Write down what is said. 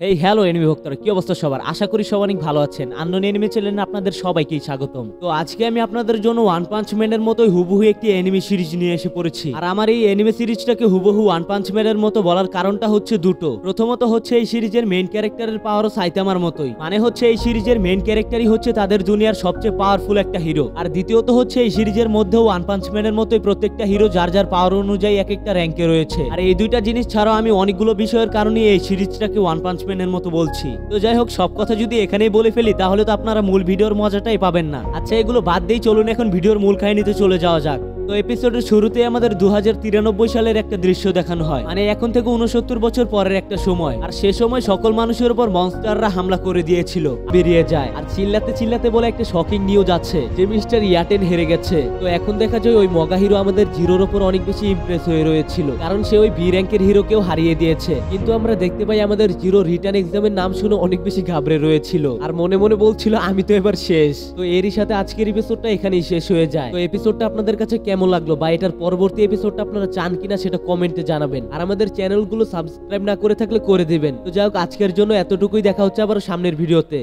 এই hello enemy ভক্তরা, কি অবস্থা সবার? আশা করি সবাই অনেক ভালো আছেন। আননোন এনিমি চ্যানেলে আপনাদের সবাইকেই স্বাগতম। তো আজকে আমি আপনাদের জন্য ওয়ান পাঞ্চ ম্যানের মতোই হুবহু একটি এনিমি সিরিজ নিয়ে এসে পড়েছি। আর আমার এই এনিমি সিরিজটাকে হুবহু ওয়ান পাঞ্চ ম্যানের মতো বলার কারণটা হচ্ছে দুটো। প্রথমত হচ্ছে এই সিরিজের মেইন ক্যারেক্টারের পাওয়ারও সাইতামার মতোই, মানে হচ্ছে এই সিরিজের মেইন ক্যারেক্টারই হচ্ছে তাদের দুনিয়ার সবচেয়ে পাওয়ারফুল একটা হিরো। আর দ্বিতীয়ত হচ্ছে এই সিরিজের মধ্যেও ওয়ান পাঞ্চ ম্যানের মতোই প্রত্যেকটা হিরো যার যার পাওয়ার অনুযায়ী এক একটা র্যাঙ্কে রয়েছে। আর এই দুইটা জিনিস ছাড়াও আমি অনেকগুলো বিষয়ের কারণে এই সিরিজটাকে ওয়ান পাঞ্চ ম্যানের মতো বলছি। তো যাই হোক, সব কথা যদি এখানেই বলে ফেলি তাহলে তো আপনারা মূল ভিডিওর মজাটাই পাবেন না। আচ্ছা, এগুলো বাদ দিয়ে চলুন এখন ভিডিওর মূল কাহিনীতে চলে যাওয়া যাক। তো এপিসোডের শুরুতে আমাদের 2093 সালের একটা দৃশ্য দেখানো হয়, মানে এখন থেকে 69 বছর পরের একটা সময়। আর সে সময় সকল মানুষের উপর মনস্টাররা হামলা করে দিয়েছিল, বেরিয়ে যায়। আর চিল্লাতে চিল্লাতে বলে একটা শকিং নিউজ আছে যে মিস্টার ইয়াটেন হেরে গেছে। তো এখন দেখা যায় ওই মগা হিরো আমাদের জিরোর উপর অনেক বেশি ইমপ্রেস হয়ে রয়েছিল, কারণ সে ওই বি র্যাঙ্কের হিরোকেও হারিয়ে দিয়েছে। কিন্তু আমরা দেখতে পাই আমাদের জিরো রিটার্ন এক্সামের নাম শুনে অনেক বেশি ঘাবড়ে রয়েছিল আর মনে মনে বলছিল আমি তো এবার শেষ। তো এরই সাথে আজকের এপিসোডটা এখানেই শেষ হয়ে যায়। তো এপিসোডটা আপনাদের কাছে কেমন লাগলো বা এটার পরবর্তী এপিসোডটা আপনারা চান কিনা সেটা কমেন্টে জানাবেন। আর আমাদের চ্যানেলগুলো সাবস্ক্রাইব না করে থাকলে করে দিবেন। তো যাই হোক, আজকের জন্য এতটুকুই। দেখা হচ্ছে আবার সামনের ভিডিওতে।